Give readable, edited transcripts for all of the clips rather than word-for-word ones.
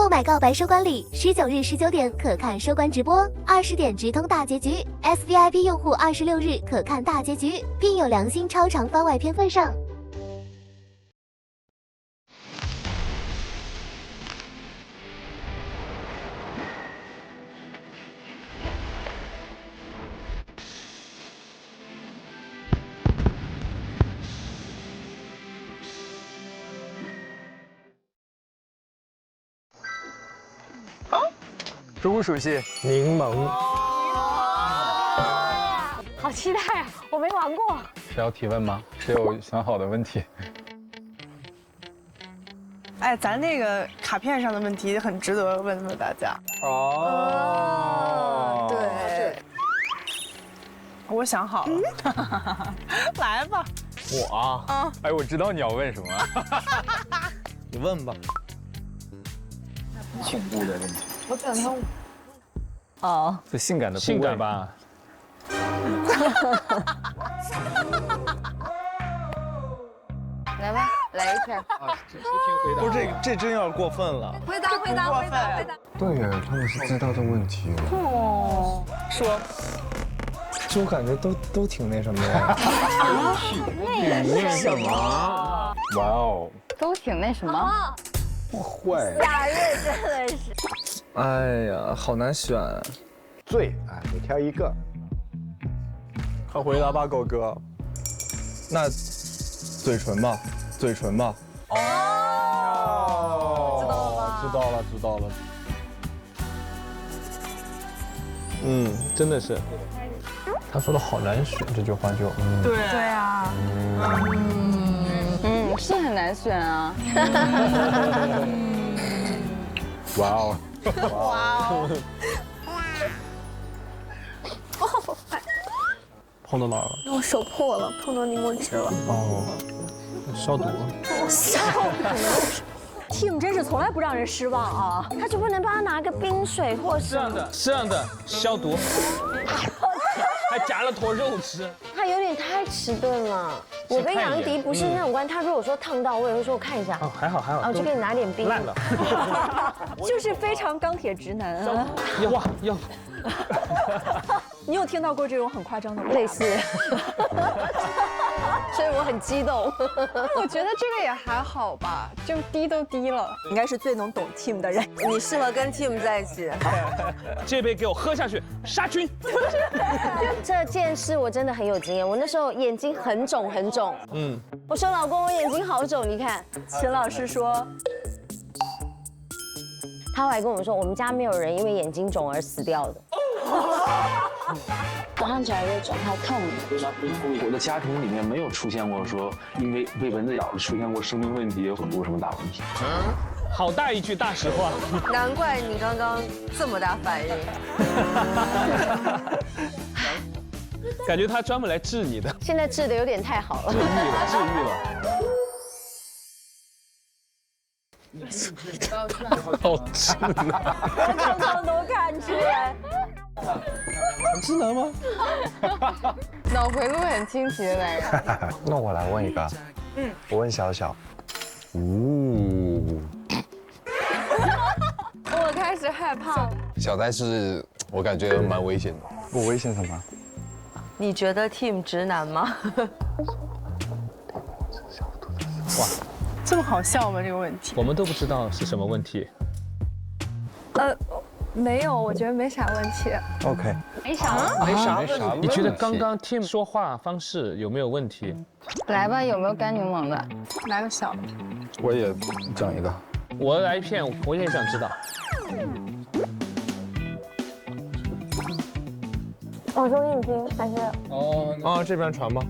购买告白收官礼，19日19点可看收官直播，20点直通大结局。SVIP 用户26日可看大结局，并有良心超长番外篇份上。植物属性柠檬。好期待啊！我没玩过。谁要提问吗？谁有想好的问题？哎，咱那个卡片上的问题很值得问问大家。哦，对，我想好了，来吧。我啊，哎，我知道你要问什么，你问吧。颈部的问题。我等他。哦，最性感的部位性感吧？来吧，来一下。不是这真要过分了。回答。对呀，他们是知道这问题了。哦，说，就我感觉都挺那什么的。那什么？哇哦，都挺那什么。我会。夏日真的是。哎呀，好难选。最哎，你挑一个。快回答吧，狗哥。那嘴唇吧，嘴唇吧。哦，知道了。嗯，真的是。他说的好难选，这句话就对啊，是很难选啊。哇哦，碰到哪儿了？我手破了，碰到柠檬汁了。哦，消毒。Tim 真是从来不让人失望啊！他就不能帮他拿个冰水或是这样的消毒，还夹了坨肉吃。他有点太迟钝了。我跟杨迪不是那种关系，他如果说烫到，我也会说我看一下。哦，还好。哦，就给你拿点冰。烂了。就是非常钢铁直男啊！要。你有听到过这种很夸张的话吗？类似，所以我很激动。我觉得这个也还好吧，就低都低了。应该是最能懂 Tim 的人，你适合跟 Tim 在一起。这杯给我喝下去，杀菌。这件事我真的很有经验，我那时候眼睛很肿。我说老公，我眼睛好肿，你看。秦老师说，他还跟我说，我们家没有人因为眼睛肿而死掉的。早上起来就肿，还痛。我的家庭里面没有出现过说因为被蚊子咬了出现过生命问题或者什么大问题。好大一句大实话。难怪你刚刚这么大反应。感觉他专门来治你的。现在治的有点太好了。治愈了。好智能。我刚刚都看出来。很智能吗？脑回路很清奇的男人。那我来问一个。我问小小。我开始害怕了。小戴是我感觉蛮危险的。不危险什么？你觉得 Tim 直男吗？哇，这么好笑吗？这个问题我们都不知道是什么问题。没有，我觉得没啥问题。 OK。没啥。没啥。你觉得刚刚 Tim 说话方式有没有问题？来吧，有没有干柠檬的？来个小的。我也讲一个。我来一片，我也想知道。我说给你听，还是？这边传吧。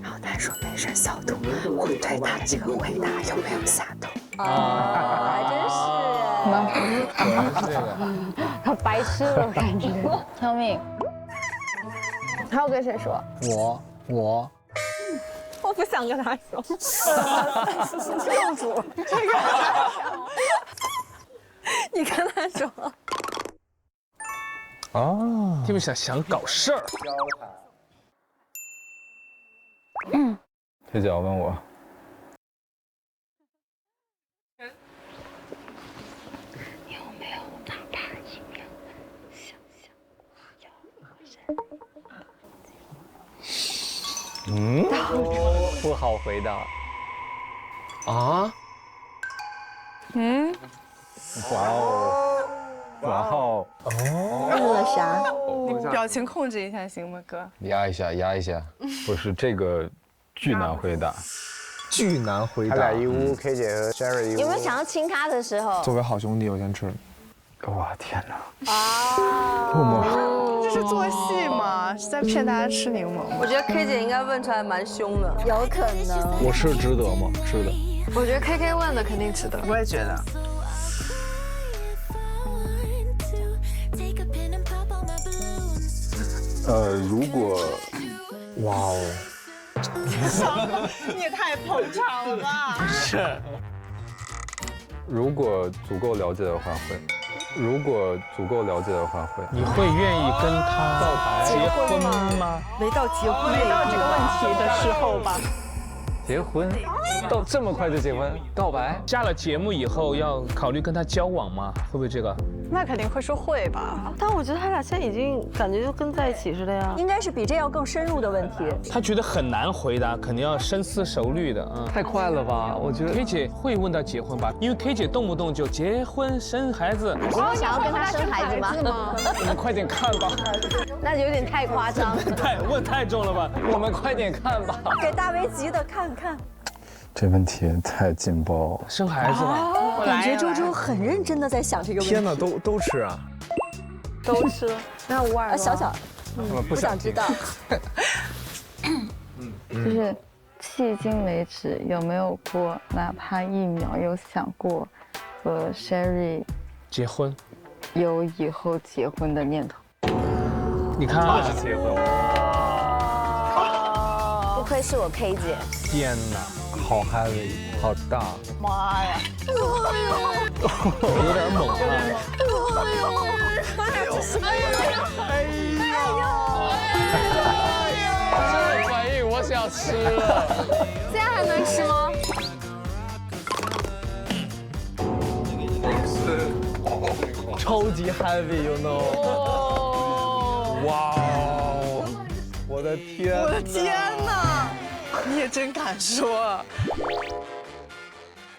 然后他说没事消毒，我对他这个回答有没有下毒？还真是。是这个。他白痴了，我感觉。Tell me。他要跟谁说？我。我不想跟他说。救主，这个。你跟他说。哦。 Tim 想搞事儿。推脚问我。不好回答。啊？哇哦，哇哦，问了啥？你表情控制一下行吗，哥？压一下，压一下。不是这个巨难回答。巨难回答。他俩一屋，K 姐和 Sherry 一屋。有没有想要亲他的时候？作为好兄弟，我先吃。哇天哪！这是做戏吗？是在骗大家吃柠檬吗？我觉得 K 姐应该问出来蛮凶的。有可能。我是值得吗？是的。我觉得 KK 问的肯定值得。我也觉得。如果，哇哦，你也太捧场了吧！是。如果足够了解的话会，如果足够了解的话会。你会愿意跟他结婚吗？没到结婚，没到这个问题的时候吧。结婚？到这么快就结婚？告白？下了节目以后要考虑跟他交往吗？会不会这个？那肯定会说会吧。但我觉得他俩现在已经感觉就跟在一起似的呀。应该是比这要更深入的问题。他觉得很难回答，肯定要深思熟虑的啊。太快了吧？我觉得 K 姐会问到结婚吧，因为 K 姐动不动就结婚生孩子。你有想要跟他生孩子吗？我们快点看吧。那有点太夸张。问太重了吧？我们快点看吧。给大为急的看看。这问题太劲爆了。生孩子吧？感觉周周很认真的在想这个问题。天哪，都吃啊！都吃。那无耳朵。小小，不想知道。就是迄今为止有没有过哪怕一秒有想过和 Sherry 结婚，有以后结婚的念头？你看，是结婚。不愧是我 K 姐。天哪！好嗨，好大！妈呀！有点猛啊！这个反应我想吃了。现在还能吃吗？超级 heavy，you know？ 哇哦！我的天！我的天哪！你也真敢说。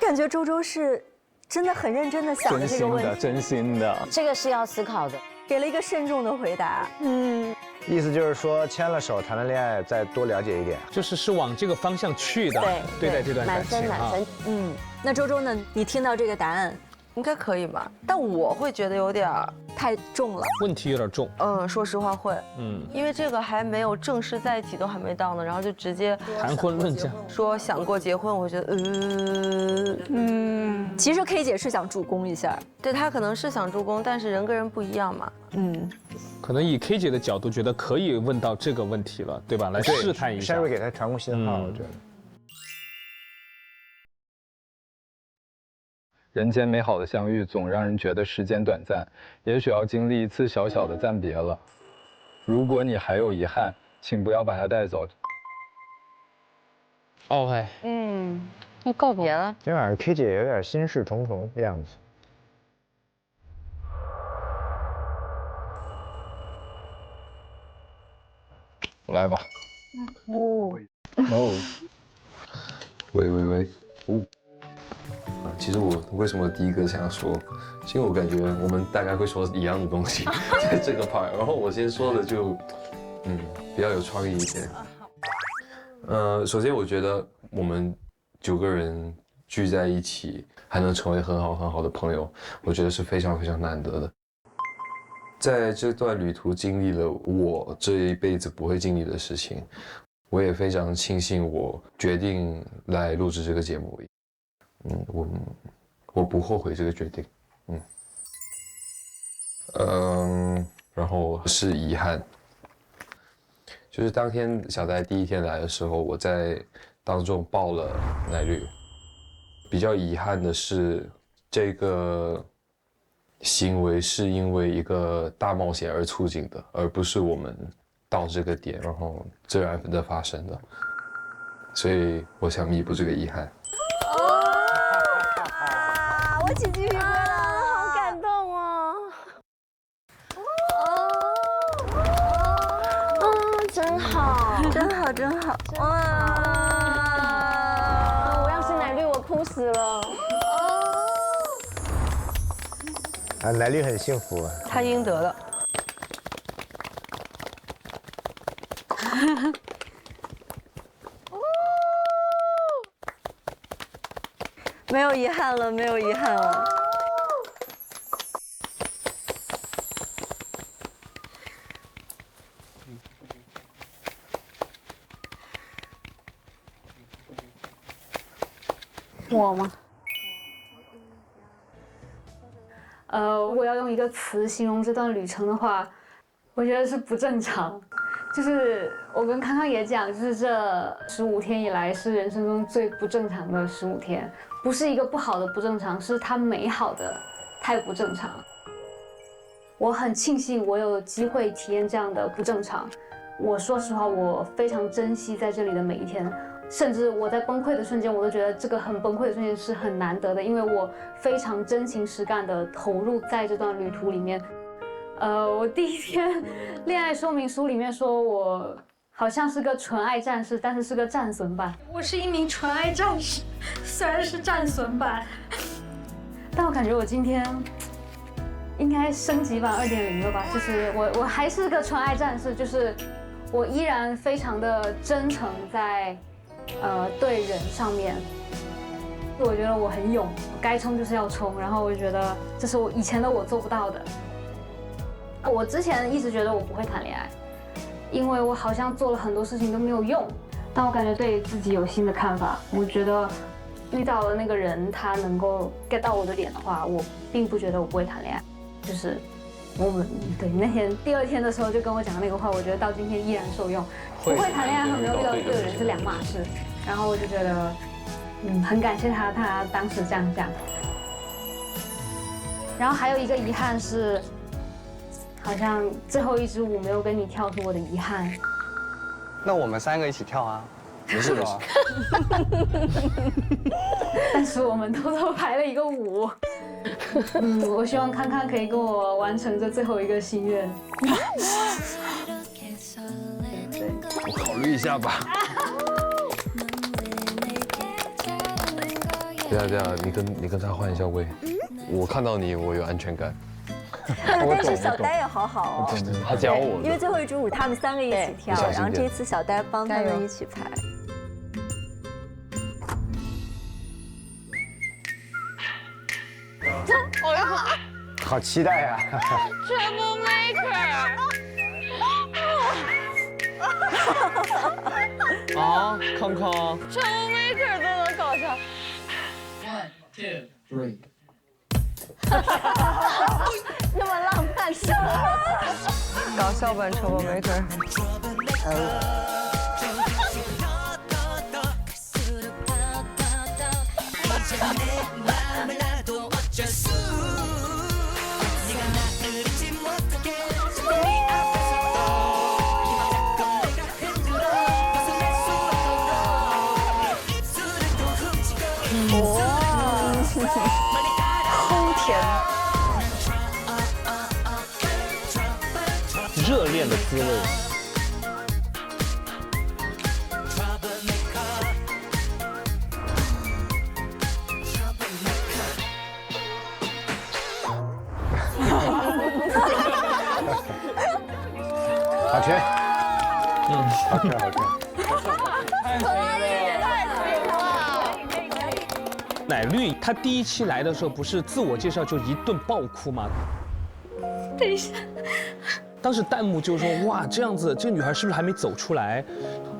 感觉周周是真的很认真的想的这个问题，真心的。这个是要思考的，给了一个慎重的回答。意思就是说，牵了手谈了恋爱，再多了解一点。就是往这个方向去的，对待这段感情啊。那周周呢？你听到这个答案，应该可以吧？但我会觉得有点太重了，问题有点重。说实话会，因为这个还没有正式在一起，都还没到呢，然后就直接谈婚论嫁，说想过结婚，我觉得其实 K 姐是想助攻一下，对她可能是想助攻，但是人跟人不一样嘛。可能以 K 姐的角度觉得可以问到这个问题了，对吧？来试探一下。Sherry 给她传过信号，我觉得。人间美好的相遇总让人觉得时间短暂，也许要经历一次小小的暂别了。如果你还有遗憾，请不要把它带走。OK，要告别了。今晚上 K 姐有点心事重重的样子。我来吧。喂。其实我为什么第一个想要说，是因为我感觉我们大概会说一样的东西，在这个 part， 然后我先说的就，比较有创意一点。首先我觉得我们9个人聚在一起，还能成为很好的朋友，我觉得是非常难得的。在这段旅途经历了我这一辈子不会经历的事情，我也非常庆幸我决定来录制这个节目。我不后悔这个决定，然后是遗憾，就是当天小戴第一天来的时候，我在当中爆了奶绿。比较遗憾的是，这个行为是因为一个大冒险而促进的，而不是我们到这个点然后自然的发生的，所以我想弥补这个遗憾。我起鸡皮疙瘩了，好感动哦！真真好，真好，真好！哇！我要是奶绿，我哭死了。啊，奶绿很幸福，他应得的。没有遗憾了，没有遗憾了。我吗？如果要用一个词形容这段旅程的话，我觉得是不正常。就是我跟康康也讲，就是这15天以来是人生中最不正常的15天，不是一个不好的不正常，是它美好的太不正常。我很庆幸我有机会体验这样的不正常。我说实话，我非常珍惜在这里的每一天。甚至我在崩溃的瞬间，我都觉得这个很崩溃的瞬间是很难得的，因为我非常真情实感的投入在这段旅途里面。我第一天恋爱说明书里面说我好像是个纯爱战士，但是是个战损版。我是一名纯爱战士，虽然是战损版，但我感觉我今天应该升级版2.0了吧？就是我还是个纯爱战士，就是我依然非常的真诚在。对人上面，我觉得我很勇，该冲就是要冲，然后我就觉得这是我以前的我做不到的。我之前一直觉得我不会谈恋爱，因为我好像做了很多事情都没有用，但我感觉对自己有新的看法。我觉得遇到了那个人，他能够 get 到我的点的话，我并不觉得我不会谈恋爱。就是我们对那天第2天的时候就跟我讲那个话，我觉得到今天依然受用。不会谈恋爱和没有遇到对的人是2码事，然后我就觉得，很感谢他当时这样讲。然后还有一个遗憾是，好像最后一支舞没有跟你跳是我的遗憾。那我们3个一起跳啊，没事吧？但是我们偷偷排了一个舞。我希望康康可以跟我完成这最后一个心愿。我考虑一下吧。对啊，你跟他换一下位。我看到你，我有安全感。但是小呆也好好哦，他教我的。因为最后一支舞他们3个一起跳，然后这次小呆帮他们一起排。好期待呀！Troublemaker。啊，康康 ，Troublemaker 都能搞笑。1, 2, 3。那么浪漫是吗？搞笑版 Troublemaker。齁甜，热恋的滋味。好吃，好吃，好吃。奶绿他第1期来的时候，不是自我介绍就一顿爆哭吗？等一下，当时弹幕就说哇，这样子这个女孩是不是还没走出来，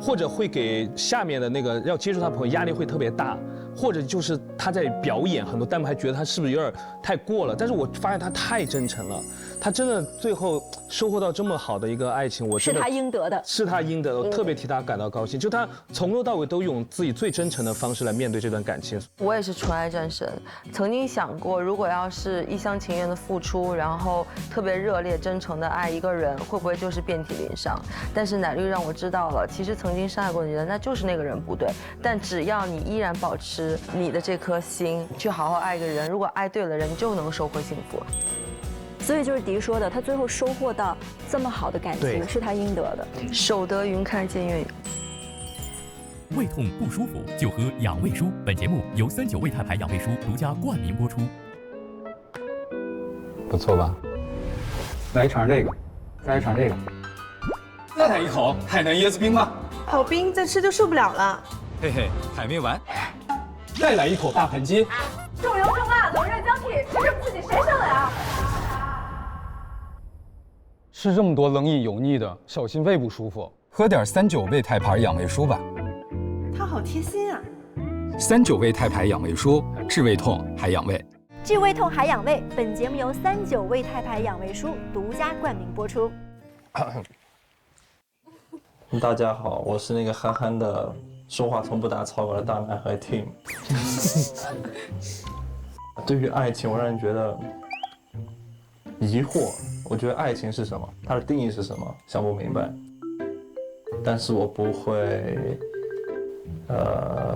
或者会给下面的那个要接触她的朋友压力会特别大，或者就是她在表演，很多弹幕还觉得她是不是有点太过了。但是我发现她太真诚了，她真的最后收获到这么好的一个爱情，我真的是她应得的，是她应得的，我特别替她感到高兴。就她从头到尾都用自己最真诚的方式来面对这段感情。我也是纯爱战神，曾经想过，如果要是一厢情愿的付出，然后特别热烈真诚的爱一个人，会不会就是遍体鳞伤？但是奶绿让我知道了，其实曾经伤害过你的，那就是那个人不对。但只要你依然保持你的这颗心，去好好爱一个人，如果爱对了人，你就能收获幸福。所以就是迪说的，他最后收获到这么好的感情是他应得的。守得云开见月有。胃痛不舒服就喝养胃舒。本节目由39胃泰牌养胃舒独家冠名播出。不错吧？来一尝这个，再来一尝这个。再来一口海南椰子冰吧。好冰，再吃就受不了了。嘿嘿，还没完。再来一口大盘鸡。重油重辣，冷热交替，吃着自己谁受得了？吃这么多冷饮油腻的，小心胃不舒服。喝点39胃泰牌养胃舒吧。他好贴心啊！39胃泰牌养胃舒，治胃痛还养胃。治胃痛还养胃。本节目由39胃泰牌养胃舒独家冠名播出。大家好，我是那个憨憨的，说话从不打草稿的大男孩 Tim。对于爱情，我让人觉得疑惑。我觉得爱情是什么？它的定义是什么？想不明白。但是我不会，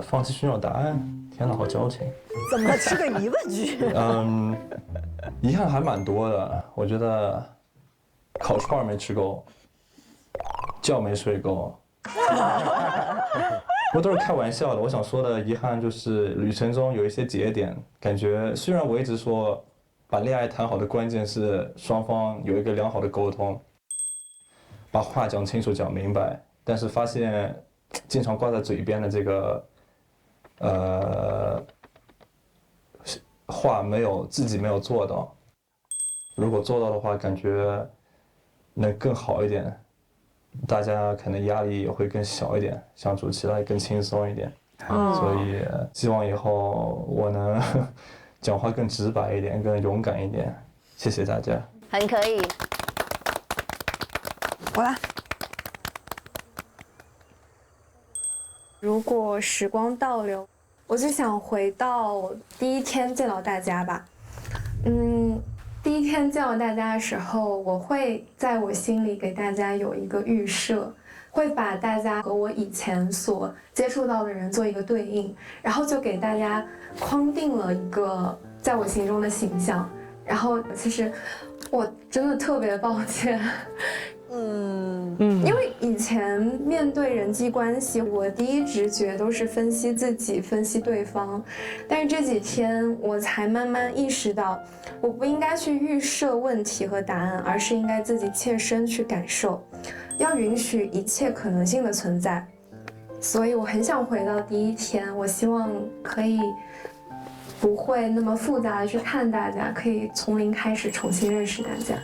放弃寻找答案。天哪，好矫情！怎么是个疑问句？遗憾还蛮多的。我觉得烤串没吃够，觉没睡够。不都是开玩笑的。我想说的遗憾就是旅程中有一些节点，感觉虽然我一直说把恋爱谈好的关键是双方有一个良好的沟通，把话讲清楚讲明白，但是发现经常挂在嘴边的这个话自己没有做到。如果做到的话，感觉能更好一点。大家可能压力也会更小一点，相处起来更轻松一点。所以希望以后我能讲话更直白一点，更勇敢一点。谢谢大家。很可以。我来。如果时光倒流，我就想回到第一天见到大家吧。第一天见到大家的时候，我会在我心里给大家有一个预设，会把大家和我以前所接触到的人做一个对应，然后就给大家框定了一个在我心中的形象。然后其实我真的特别抱歉，因为以前面对人际关系，我第一直觉都是分析自己，分析对方。但是这几天我才慢慢意识到，我不应该去预设问题和答案，而是应该自己切身去感受，要允许一切可能性的存在。所以我很想回到第一天，我希望可以不会那么复杂的去看大家，可以从零开始重新认识大家。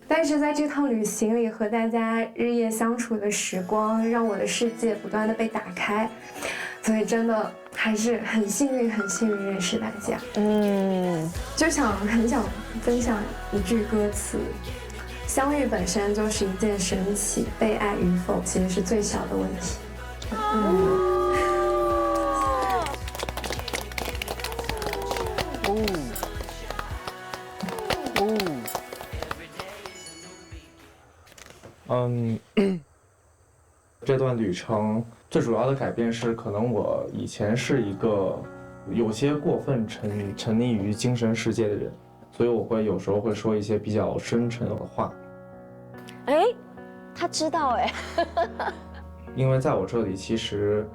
但是在这趟旅行里，和大家日夜相处的时光，让我的世界不断的被打开，所以真的还是很幸运认识大家。很想分享一句歌词：相遇本身就是一件神奇，被爱与否其实是最小的问题。这段旅程最主要的改变是，可能我以前是一个有些过分沉溺于精神世界的人，所以我会有时候会说一些比较深沉的话。他知道因为在我这里，其实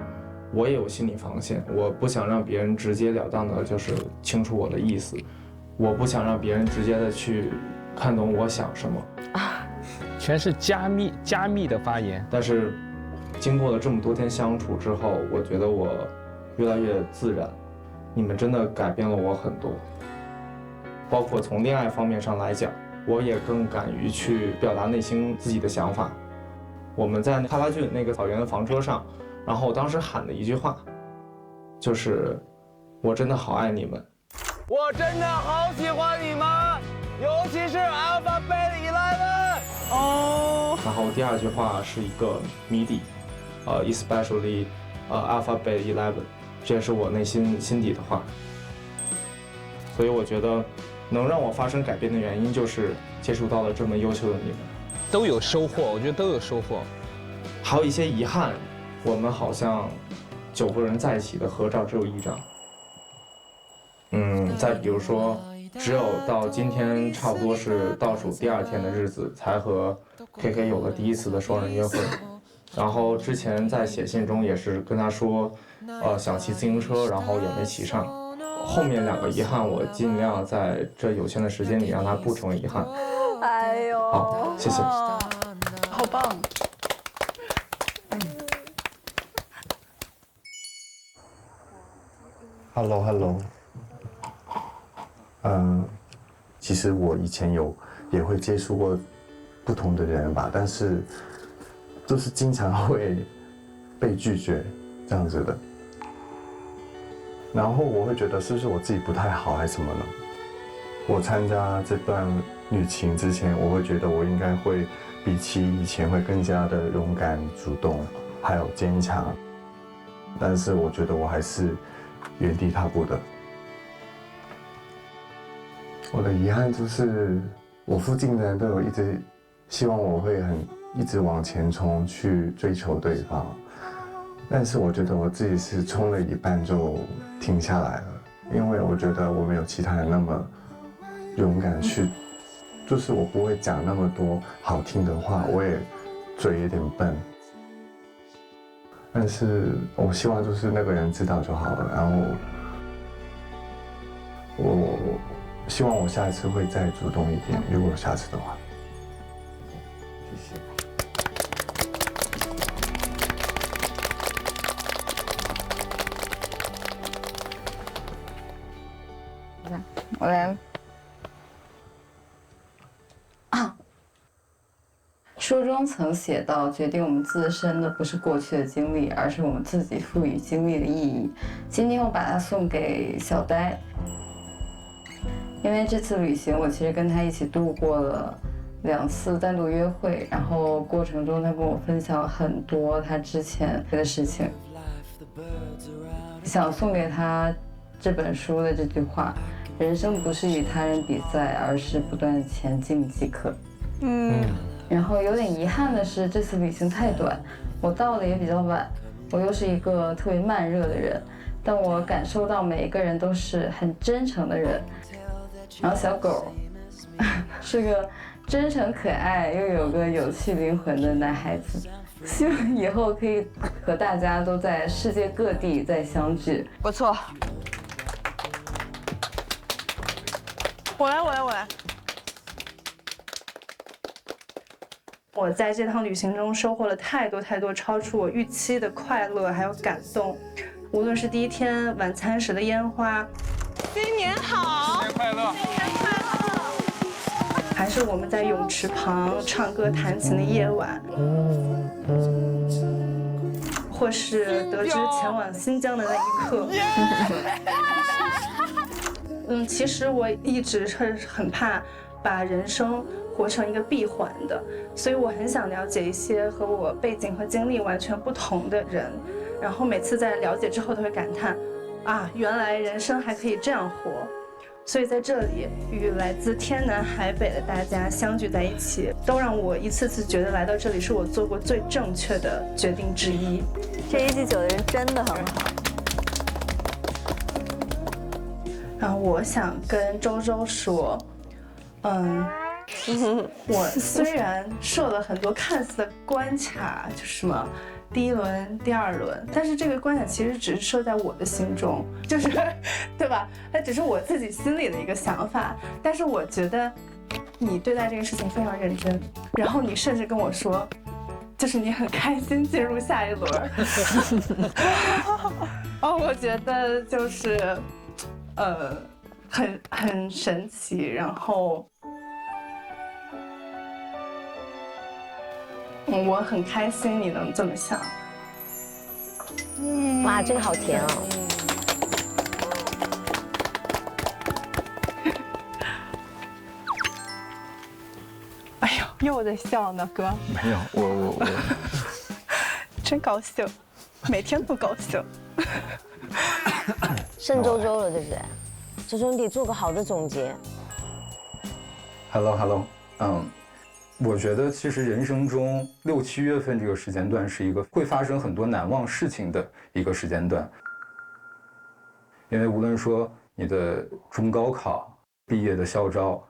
我也有心理防线，我不想让别人直截了当的就是清楚我的意思，我不想让别人直接的去看懂我想什么啊，全是加密的发言。但是经过了这么多天相处之后，我觉得我越来越自然，你们真的改变了我很多，包括从恋爱方面上来讲，我也更敢于去表达内心自己的想法。我们在哈拉郡那个草原的房车上，然后我当时喊的一句话就是我真的好爱你们，我真的好喜欢你们，尤其是 Alpha Beta 11。然后第二句话是一个谜底，especially Alpha Beta 11，这也是我内心心底的话。所以我觉得能让我发生改变的原因，就是接触到了这么优秀的你们，都有收获，我觉得都有收获。还有一些遗憾，我们好像9个人在一起的合照只有1张。再比如说只有到今天差不多是倒数第2天的日子，才和 KK 有了第一次的双人约会。然后之前在写信中也是跟他说，想骑自行车，然后也没骑上。后面2个遗憾，我尽量在这有限的时间里让它不成为遗憾。哎呦，好，谢谢。好棒。Hello， 其实我以前也会接触过不同的人吧，但是就是经常会被拒绝这样子的。然后我会觉得是不是我自己不太好还是什么呢？我参加这段旅行之前，我会觉得我应该会比起以前会更加的勇敢、主动，还有坚强。但是我觉得我还是原地踏步的。我的遗憾就是，我附近的人都有一直希望我会一直往前冲去追求对方，但是我觉得我自己是冲了一半就停下来了，因为我觉得我没有其他人那么勇敢去，就是我不会讲那么多好听的话，我也嘴有点笨，但是我希望就是那个人知道就好了，然后我希望我下一次会再主动一点，如果有下次的话。我来。书中曾写到，决定我们自身的不是过去的经历，而是我们自己赋予经历的意义。今天我把它送给小呆，因为这次旅行我其实跟他一起度过了2次单独约会，然后过程中他跟我分享很多他之前的事情，想送给他这本书的这句话：人生不是与他人比赛，而是不断前进即可。然后有点遗憾的是，这次旅行太短，我到的也比较晚，我又是一个特别慢热的人，但我感受到每一个人都是很真诚的人。然后小狗是个真诚可爱又有个有趣灵魂的男孩子，希望以后可以和大家都在世界各地再相聚。不错。我来。我在这趟旅行中收获了太多超出我预期的快乐还有感动，无论是第1天晚餐时的烟花，新年好，新年快乐，新年快乐，还是我们在泳池旁唱歌弹琴的夜晚，或是得知前往新疆的那一刻。其实我一直是很怕把人生活成一个闭环的，所以我很想了解一些和我背景和经历完全不同的人，然后每次在了解之后都会感叹，啊，原来人生还可以这样活。所以在这里与来自天南海北的大家相聚在一起，都让我一次次觉得来到这里是我做过最正确的决定之一。这1季9的人真的很好。然后我想跟周周说，我虽然设了很多看似的关卡，就是什么第1轮、第2轮，但是这个关卡其实只是设在我的心中，就是对吧？它只是我自己心里的一个想法。但是我觉得你对待这个事情非常认真，然后你甚至跟我说，就是你很开心进入下一轮。我觉得就是很神奇，然后我很开心你能这么想。哇，这个好甜哦。哎呦，又在笑呢，哥。没有，我真高兴，每天都高兴。剩周周了，对不对？周周，你得做个好的总结。Hello， 我觉得其实人生中6、7月份这个时间段是一个会发生很多难忘事情的一个时间段，因为无论说你的中高考，毕业的校招，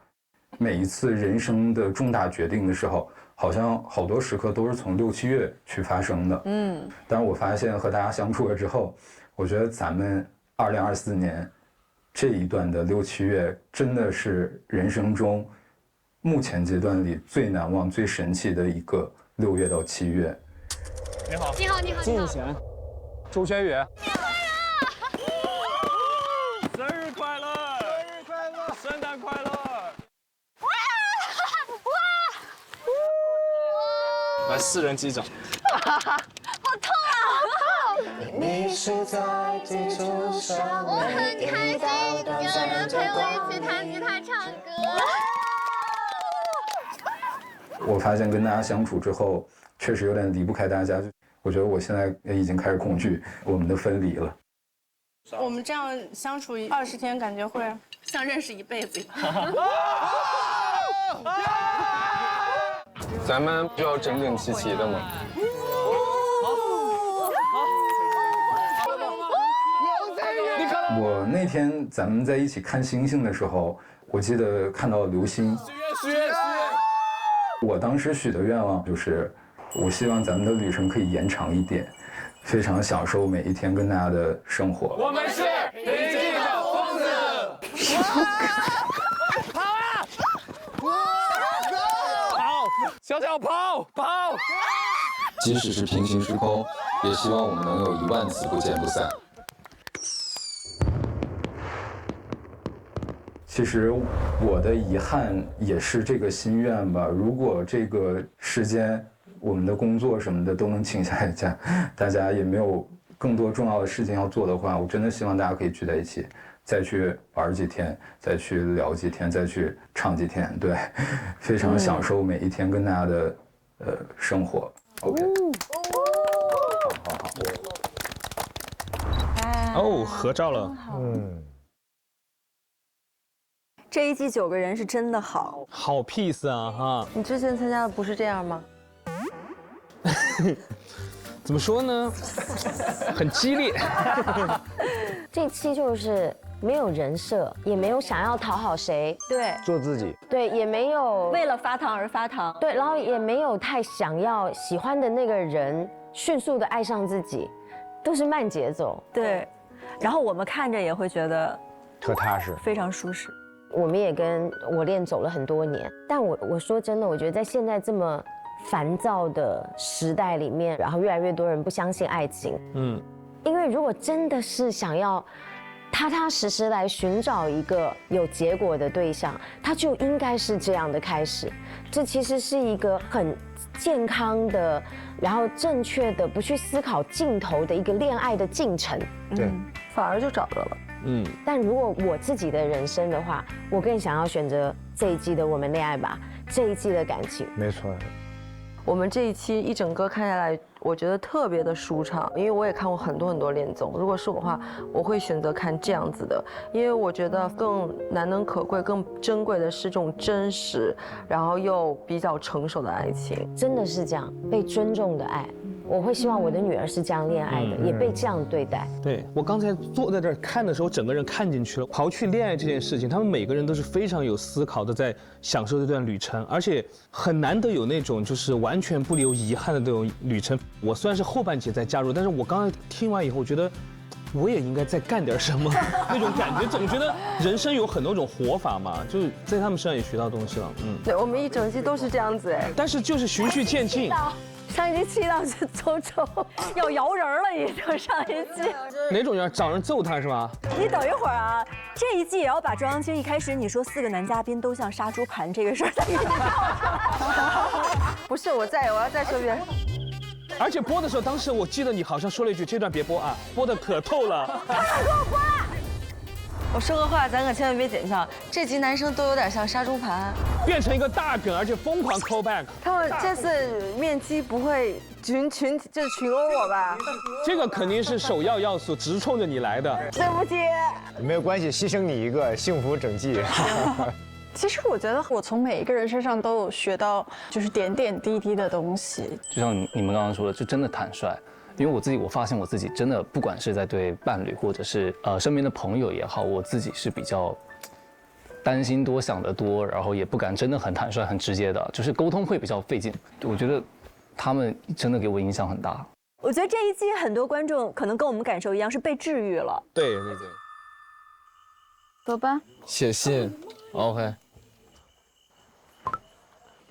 每一次人生的重大决定的时候，好像好多时刻都是从6、7月去发生的。但是我发现和大家相处了之后，我觉得咱们2024年这一段的6、7月真的是人生中目前阶段里最难忘、最神奇的一个6月到7月。你好，你好，你好，敬贤，周轩宇，生日快乐！生日快乐！圣诞快乐！来4人击掌。好痛啊！好痛！你是在地球上，我很开心，有人陪我一起弹吉他唱歌。我发现跟大家相处之后，确实有点离不开大家。我觉得我现在也已经开始恐惧我们的分离了。我们这样相处20天，感觉会像认识一辈子一样。咱们就要整整齐齐的吗？我那天咱们在一起看星星的时候，我记得看到流星。许愿！我当时许的愿望就是，我希望咱们的旅程可以延长一点，非常享受每一天跟大家的生活。我们是平静的疯子。跑啊！跑！小小跑！即使是平行时空，也希望我们能有1万次不见不散。其实我的遗憾也是这个心愿吧。如果这个时间，我们的工作什么的都能请下一假，大家也没有更多重要的事情要做的话，我真的希望大家可以聚在一起，再去玩几天，再去聊几天，再去唱几天。对，非常享受每一天跟大家的生活。OK。好。哦，合照了。这一季9个人是真的好 peace 啊哈！你之前参加的不是这样吗？怎么说呢？很激烈。这期就是没有人设，也没有想要讨好谁，对，做自己，对，也没有为了发糖而发糖，对，然后也没有太想要喜欢的那个人迅速的爱上自己，都是慢节奏。对，然后我们看着也会觉得特踏实，非常舒适。我们也跟我恋走了很多年，但我说真的，我觉得在现在这么烦躁的时代里面，然后越来越多人不相信爱情，因为如果真的是想要踏踏实实来寻找一个有结果的对象，他就应该是这样的开始。这其实是一个很健康的，然后正确的，不去思考尽头的一个恋爱的进程。对，反而就找到了。但如果我自己的人生的话，我更想要选择这一季的我们恋爱吧，这一季的感情。没错。我们这一期一整个看下来，我觉得特别的舒畅，因为我也看过很多恋综。如果是我的话，我会选择看这样子的，因为我觉得更难能可贵、更珍贵的是这种真实，然后又比较成熟的爱情。真的是这样，被尊重的爱。我会希望我的女儿是这样恋爱的，也被这样对待。对，我刚才坐在这儿看的时候，整个人看进去了。刨去恋爱这件事情，他们每个人都是非常有思考的，在享受这段旅程，而且很难得有那种就是完全不留遗憾的这种旅程。我虽然是后半节再加入，但是我刚才听完以后，我觉得我也应该再干点什么，那种感觉，总觉得人生有很多种活法嘛，就是在他们身上也学到东西了。对，我们一整季都是这样子哎，但是就是循序渐进。上一季气到是周周要摇人了，已经上一季。哪种人找人揍他是吧？你等一会儿啊，这一季也要把周扬青一开始你说4个男嘉宾都像杀猪盘这个事儿再给你跳。不是，我要再说一遍。而且播的时候，当时我记得你好像说了一句：“这段别播啊，播的可透了。”他给我播。我说个话，咱可千万别剪掉。这集男生都有点像杀猪盘，变成一个大梗，而且疯狂 call back。他们这次面基不会群殴我吧？这个肯定是首要要素，直冲着你来的。对不起，没有关系，牺牲你一个，幸福整季。其实我觉得我从每一个人身上都有学到，就是点点滴滴的东西。就像你们刚刚说的，就真的坦率。因为我发现我自己真的，不管是在对伴侣或者是身边的朋友也好，我自己是比较担心多、想得多，然后也不敢真的很坦率、很直接的，就是沟通会比较费劲。我觉得他们真的给我影响很大。我觉得这一季很多观众可能跟我们感受一样，是被治愈了。对。走吧。寫信 ，OK。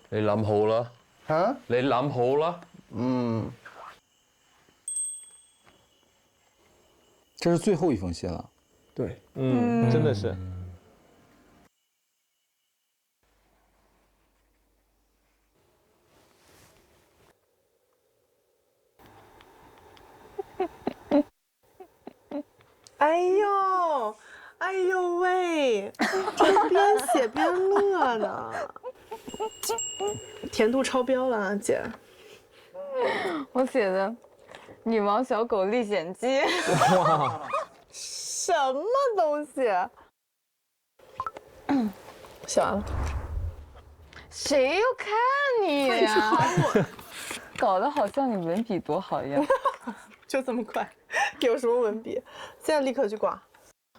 你諗好啦？啊？你諗好啦？这是最后一封信了。对，真的是。哎呦喂，这边写边乐呢，甜度超标了啊，姐。我写的《女王小狗历险记》。哇，什么东西？写完了。谁要看你呀？搞得好像你文笔多好一样。就这么快？有什么文笔？现在立刻去挂。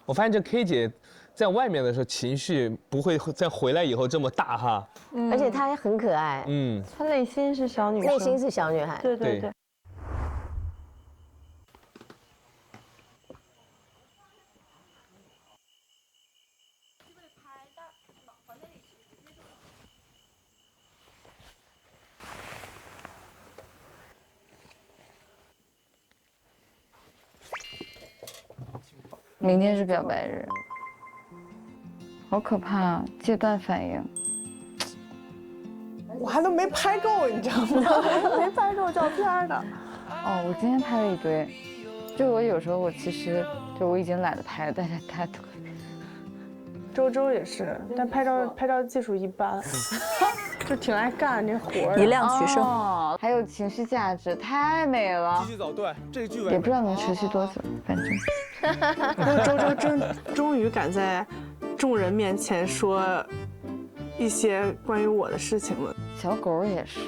我发现这 K 姐在外面的时候情绪不会再回来以后这么大哈，而且她很可爱，她内心是小女生，内心是小女孩，对。明天是表白日，好可怕，戒断反应。我还都没拍够，你知道吗？没拍够照片呢。哦，我今天拍了一堆，就我有时候我其实就我已经懒得拍了，但是他周周也是，但拍照技术一般，就挺爱干这活以量取胜。哦，还有情绪价值，太美了。继续走，对，这个剧本也不知道能持续多久，反正。周周终于敢在众人面前说一些关于我的事情了。小狗也是，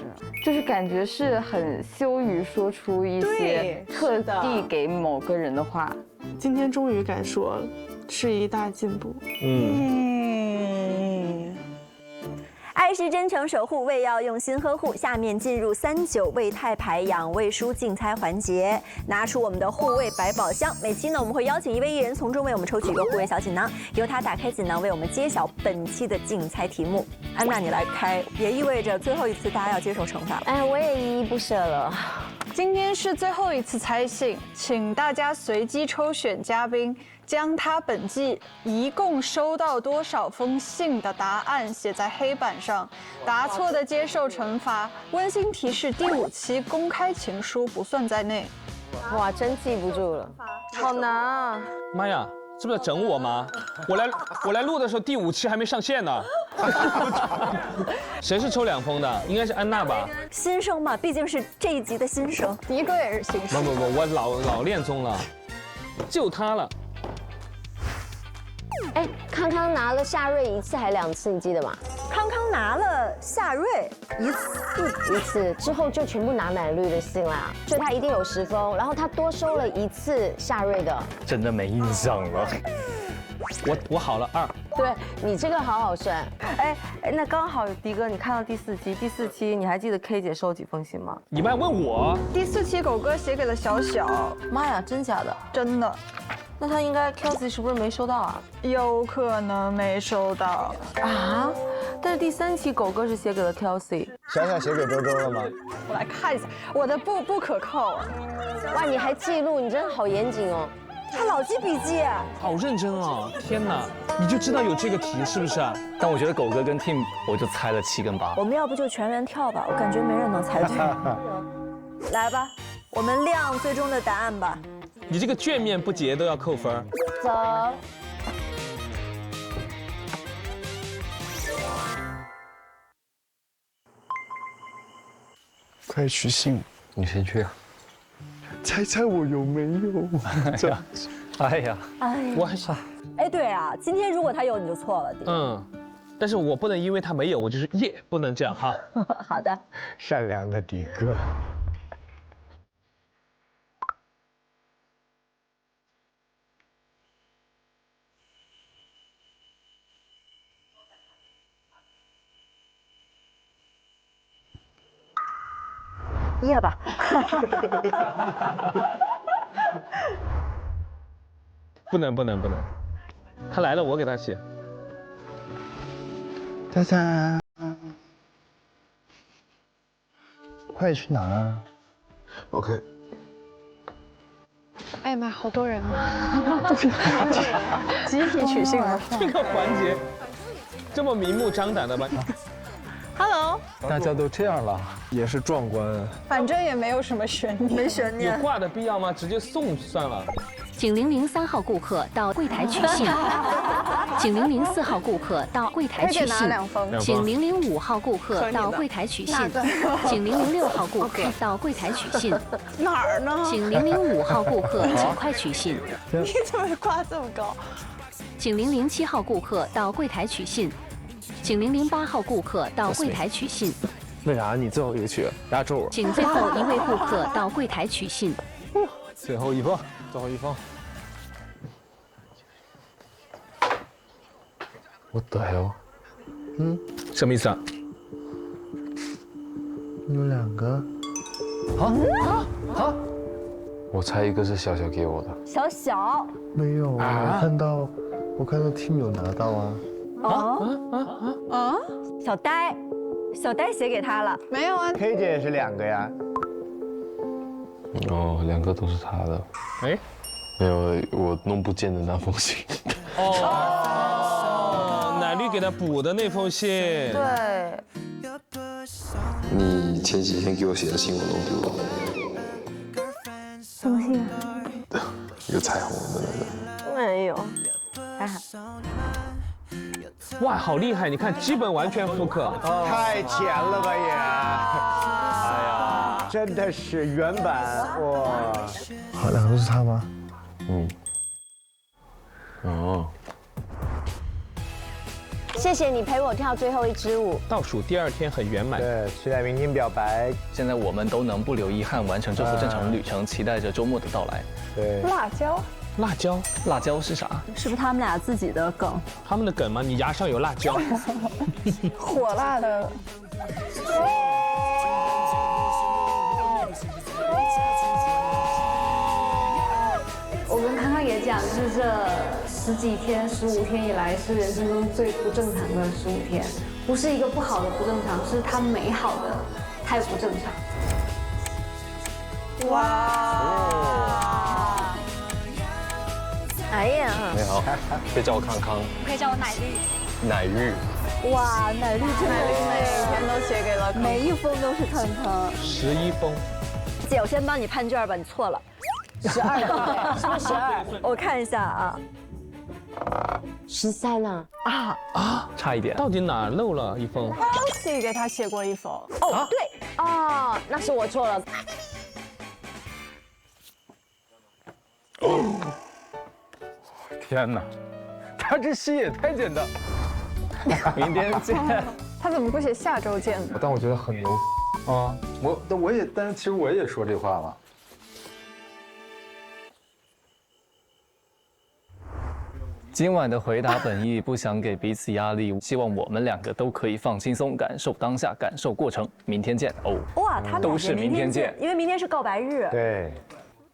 就是感觉是很羞于说出一些特地给某个人的话。今天终于敢说了，是一大进步。爱是真诚守护，胃要用心呵护。下面进入39味太牌养胃蔬竞猜环节，拿出我们的护胃百宝箱。每期呢，我们会邀请一位艺人从中为我们抽取一个护胃小锦囊，由他打开锦囊为我们揭晓本期的竞猜题目。安娜，你来开，也意味着最后一次大家要接受惩罚了。哎，我也依依不舍了。今天是最后一次猜信，请大家随机抽选嘉宾，将他本季一共收到多少封信的答案写在黑板上，答错的接受惩罚。温馨提示：第5期公开情书不算在内。哇，真记不住了，好难啊！妈呀，这不是在整我吗？我来录的时候第5期还没上线呢。谁是抽2封的？应该是安娜吧？新生嘛，毕竟是这一集的新生，迪哥也是新生。不，我老恋综了，就他了。哎，康康拿了夏瑞1次还2次，你记得吗？康康拿了夏瑞1次，之后就全部拿奶绿的信啦，所以他一定有10封，然后他多收了1次夏瑞的。真的没印象了。我好了2。对你这个好算。哎，那刚好迪哥，你看到第4期，你还记得 K 姐收几封信吗？你们还问我？第4期狗哥写给了小小。妈呀，真假的？真的。那他应该 Kelsey 是不是没收到啊？有可能没收到啊。但是第3期狗哥是写给了 Kelsey， 小小写给周周了吗？我来看一下，我的不可靠啊！哇，你还记录，你真的好严谨哦。他老记笔记，好认真啊！天哪，你就知道有这个题是不是？但我觉得狗哥跟 Tim， 我就猜了7跟8。我们要不就全员跳吧，我感觉没人能猜对。来吧，我们亮最终的答案吧。你这个卷面不结都要扣分。走。快取信，你先去啊。猜猜我有没有？这样子。哎呀，我还是。哎，对啊，今天如果他有你就错了。但是我不能因为他没有，我就是耶，不能这样哈。好的。善良的迪哥。噎吧。不能，他来了我给他写。珊珊，快去哪啊 ？OK。哎呀妈，好多人啊！集体取信了。这个环节这么明目张胆的吗 Hello， 大家都这样了，也是壮观。反正也没有什么悬念，没悬念。有挂的必要吗？直接送算了。请003号顾客到柜台取信，请004号顾客到柜台取信，请005号顾客到柜台取信，请006号顾客到柜台取信。哪儿呢？请005号顾客尽快取信。你怎么挂这么高？请007号顾客到柜台取信，请008号顾客到柜台取信。为啥你最后一个去压轴？请最后一位顾客到柜台取信。最后一封。What the hell？ 什么意思啊？有2个。啊！我猜一个是小小给我的。小小没有啊，我看到 Tim 有拿到啊。小呆写给他了，没有啊 ？K 姐也是2个呀。哦，2个都是他的。哎，没有，我弄不见的那封信。奶绿给他补的那封信。对。你前几天给我写的信我弄丢了。什么信啊？一个彩虹的那个。没有，还好。哇，好厉害！你看，基本完全复刻。太甜了吧也！哎呀，真的是原版哇！好，2个都是他吗？哦。谢谢你陪我跳最后一支舞。倒数第2天很圆满。对，期待明天表白。现在我们都能不留遗憾完成这幅正常的旅程，期待着周末的到来。对。辣椒是啥？是不是他们俩自己的梗？他们的梗吗？你牙上有辣椒。火辣的。我跟康康也讲，就是这10几天、15天以来是人生中最不正常的15天，不是一个不好的不正常，是它美好的太不正常。哇！哎呀，你好，可以叫我康康。可以叫我奶绿。奶绿。哇，奶绿真的每天都写给了，每一封都是康康。11封。姐，我先帮你判卷吧，你错了。12对不对？是不是12？我看一下啊。13啊！差一点。到底哪漏了一封？Elsie 给他写过一封。哦，对，哦，那是我错了。天哪，他这戏也太简单。明天见。他怎么不写下周见呢？但我觉得很牛啊！但是其实我也说这话了。今晚的回答本意不想给彼此压力，希望我们2个都可以放轻松，感受当下，感受过程。明天见哦！哇，他们都是明天见，因为明天是告白日。对，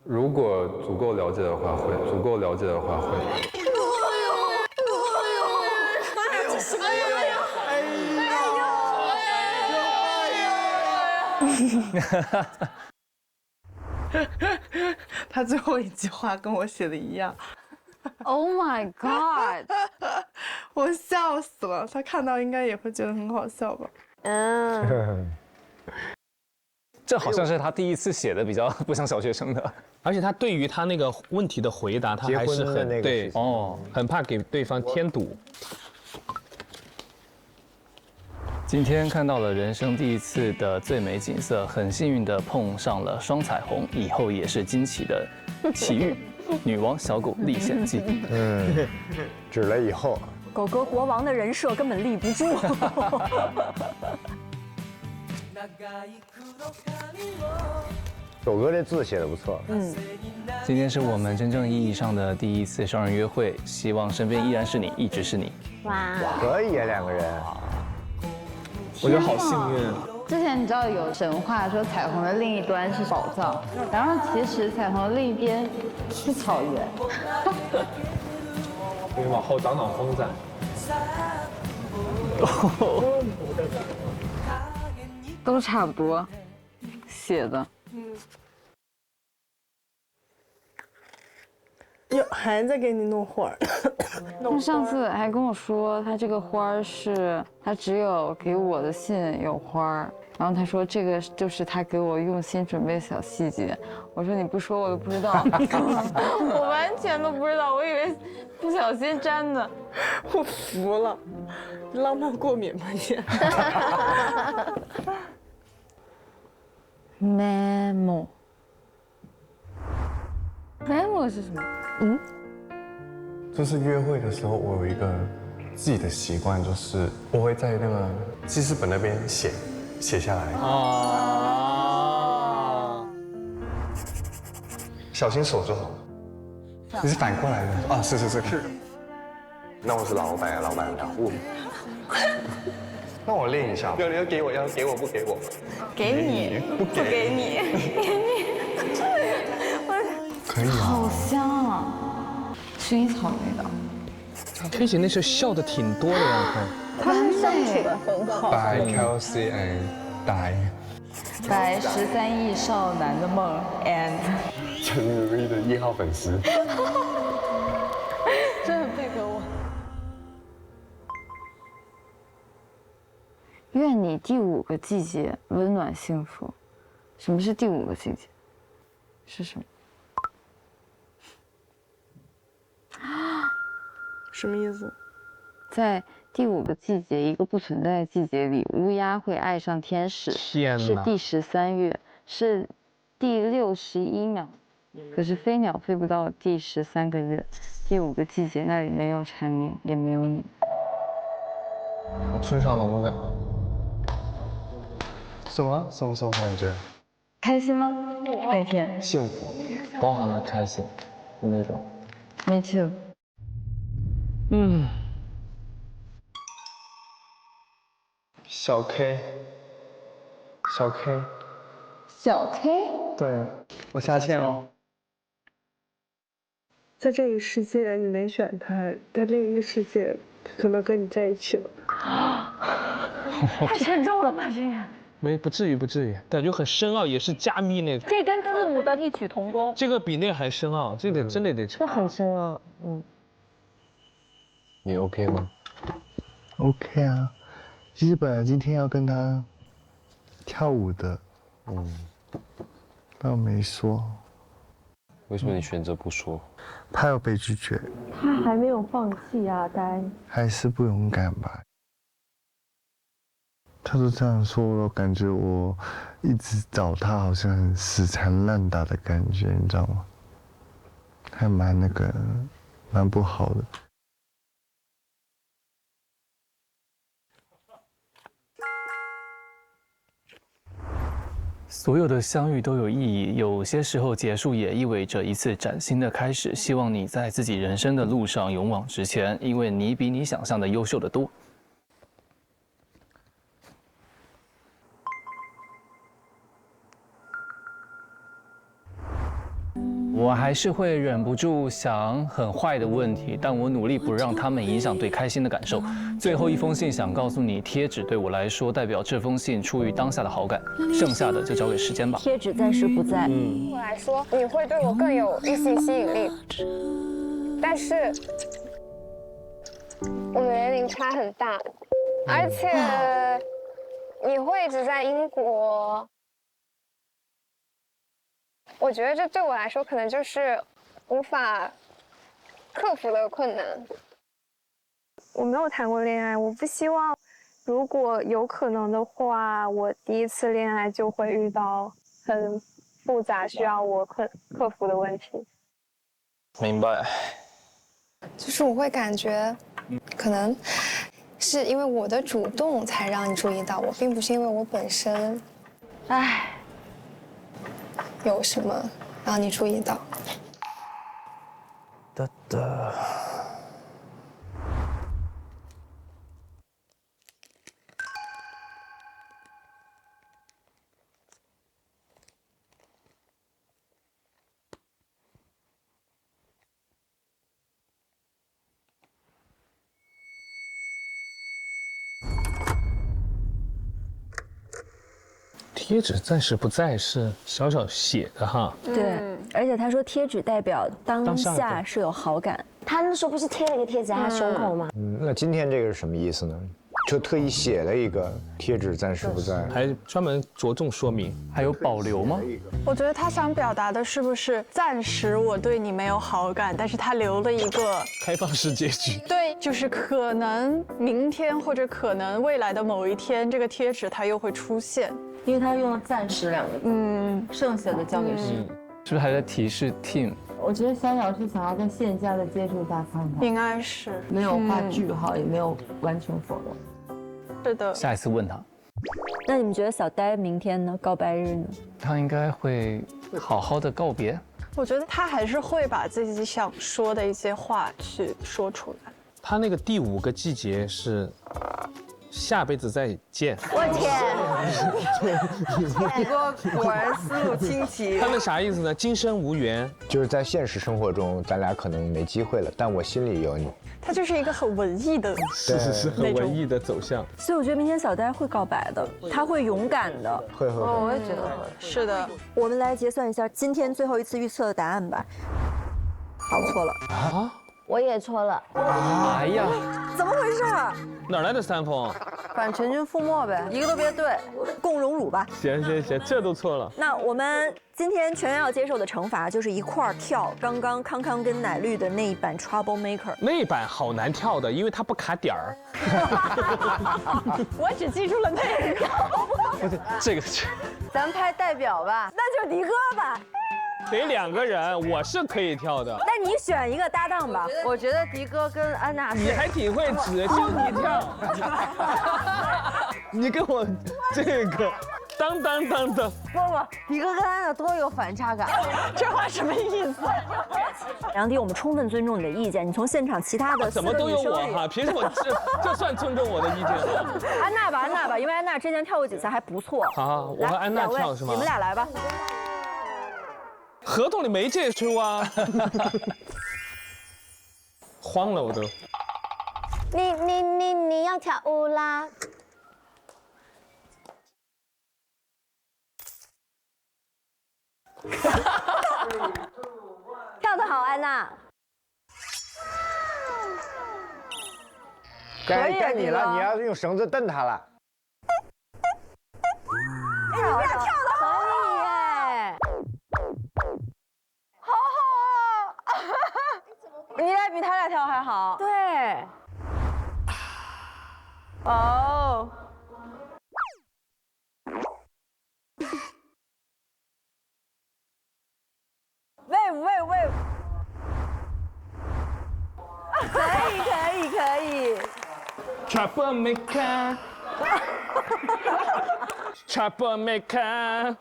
如果足够了解的话会，足够了解的话会。他最后一句话跟我写的一样。Oh my god！ 我笑死了，他看到应该也会觉得很好笑吧？这好像是他第一次写的比较不像小学生的，而且他对于他那个问题的回答，他还是很对很怕给对方添堵。今天看到了人生第一次的最美景色，很幸运的碰上了双彩虹，以后也是惊奇的奇遇。女王小狗历险记。指了以后，狗哥国王的人设根本立不住。狗哥这字写的不错。今天是我们真正意义上的第一次双人约会，希望身边依然是你，一直是你。哇，可以啊，2个人。我觉得好幸运。之前你知道有神话说彩虹的另一端是宝藏，然后其实彩虹的另一边是草原。你往后挡挡风再。都差不多写的。哟，还在给你弄花儿。他上次还跟我说，他这个花儿是他只有给我的信有花儿，然后他说这个就是他给我用心准备的小细节。我说你不说我都不知道，我完全都不知道，我以为不小心粘的。我服了，浪漫过敏吧你？Memo 是什么？就是约会的时候，我有一个自己的习惯，就是我会在那个记事本那边写下来。小心手就好了。你是反过来的啊？是。那我是老板，我。那我练一下。要给我，要给我不给我？给你，不给你。可以啊。好香啊！薰衣草味道。K 姐那时候笑的挺多的呀，他们相处的很好。By Kelsey and Di。白13亿少男的梦 and。陈如意的1号粉丝。真的很配合我。愿你第5个季节温暖幸福。什么是第5个季节？是什么？什么意思？在第5个季节，一个不存在的季节里，乌鸦会爱上天使。天哪！是第13月，是第61秒。可是飞鸟飞不到第13个月。第5个季节，那里没有蝉鸣，也没有你。村上龙的。什么感觉？开心吗？那天幸福，包含了开心的那种。Me too。小 K。对，我下线了。在这个世界你没选他，在另一个世界可能跟你在一起了。太沉重了吧这个。不至于，感觉很深奥，也是加密那个。这跟字母的异曲同工。这个比那个还深奥，这个真的得。这很深奥，你 OK 吗 ？OK 啊，其实本来今天要跟他跳舞的，但我没说。为什么你选择不说？怕要被拒绝。他还没有放弃啊，呆。还是不勇敢吧。他都这样说了，感觉我一直找他，好像很死缠烂打的感觉，你知道吗？还蛮不好的。所有的相遇都有意义，有些时候结束也意味着一次崭新的开始。希望你在自己人生的路上勇往直前，因为你比你想象的优秀得多。我还是会忍不住想很坏的问题，但我努力不让他们影响对开心的感受。最后一封信想告诉你，贴纸对我来说代表这封信出于当下的好感，剩下的就交给时间吧。贴纸暂时不在。对我来说，你会对我更有异性吸引力，但是我们年龄差很大，而且你会一直在英国。我觉得这对我来说可能就是无法克服的困难。我没有谈过恋爱，我不希望如果有可能的话，我第一次恋爱就会遇到很复杂需要我克服的问题。明白。就是我会感觉，可能是因为我的主动才让你注意到我，并不是因为我本身，有什么让你注意到？贴纸暂时不在是小小写的哈。对，而且他说贴纸代表当下是有好感。他那时候不是贴了一个贴纸在他胸口吗？那今天这个是什么意思呢？就特意写了一个贴纸暂时不在，还专门着重说明，还有保留吗？我觉得他想表达的是不是暂时我对你没有好感，但是他留了一个开放式结局。对，就是可能明天或者可能未来的某一天，这个贴纸它又会出现，因为他用了暂时2个字，剩下的交给谁？是不是还在提示 team？我觉得小小是想要在线下的接触大看看，应该是没有画句号，也没有完全否认。是的。下一次问他。那你们觉得小呆明天呢？告白日呢？他应该会好好的告别。我觉得他还是会把自己想说的一些话去说出来。他那个第5个季节是下辈子再见。我天！果然思路清奇。他那啥意思呢？今生无缘，就是在现实生活中咱俩可能没机会了，但我心里有你。他就是一个很文艺的，是很文艺的走向。所以我觉得明天小呆会告白的，他会勇敢的。会。我也觉得会。是的。我们来结算一下今天最后一次预测的答案吧。好，错了啊！我也错了。哎呀，怎么回事？哪来的3封？反正全军覆没呗，一个都别对，共荣辱吧。行，这都错了。那我们今天全员要接受的惩罚就是一块儿跳刚刚康康跟奶绿的那一版 Trouble Maker。那一版好难跳的，因为它不卡点儿。我只记住了那个。这个，咱拍代表吧，那就迪哥吧。得2个人，我是可以跳的。那你选一个搭档吧。我觉得迪哥跟安娜，你还挺会指教你跳。你跟我这个当。不，迪哥跟安娜多有反差感。这话什么意思？梁迪，我们充分尊重你的意见。你从现场其他的怎么都有我哈？凭什么这算尊重我的意见吗？安娜吧，因为安娜之前跳过几次还不错。好，我和安娜跳是吗？你们俩来吧。合同里没这出啊！慌了我都。你要跳舞啦！跳得好，安娜。该你了，你要用绳子蹬他了。哎，你俩跳得好耶！好啊！你俩比他俩跳还好。对。哦。喂。可以。Trouble maker。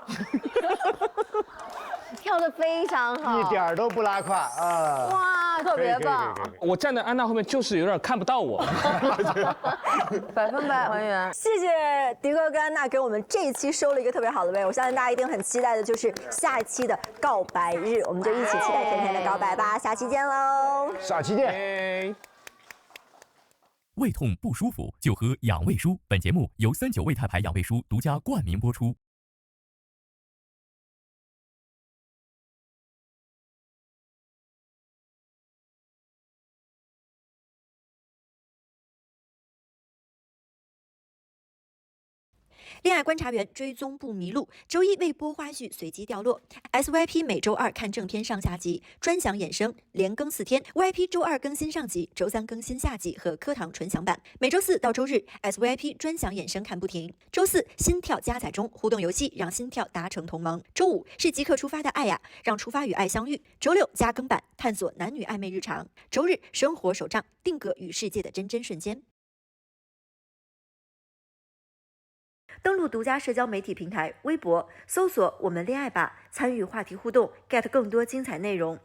跳得非常好，一点都不拉胯啊！哇，特别棒！我站在安娜后面就是有点看不到我。100分还原。谢谢迪哥跟安娜给我们这一期收了一个特别好的位，我相信大家一定很期待的就是下一期的告白日，我们就一起期待甜甜的告白吧，下期见喽！下期见。胃痛不舒服就喝养胃舒。本节目由39胃泰牌养胃舒独家冠名播出。恋爱观察员追踪不迷路，周一未播花絮随机掉落。SYP 每周2看正片上下集，专享衍生连更4天。VIP 周2更新上集，周3更新下集和课堂纯享版。每周4到周日 SYP 专享衍生看不停。周4心跳加载中，互动游戏让心跳达成同盟。周5是即刻出发的爱呀，让出发与爱相遇。周6加更版，探索男女暧昧日常。周日生活手账，定格与世界的真瞬间。登录独家社交媒体平台微博，搜索“我们恋爱吧”，参与话题互动 ，get 更多精彩内容。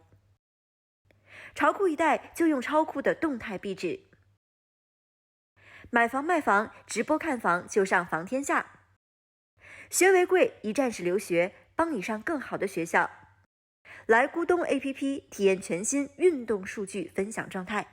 潮酷一代就用超酷的动态壁纸。买房卖房，直播看房就上房天下。学为贵，一站式留学，帮你上更好的学校。来咕咚 APP 体验全新运动数据分享状态。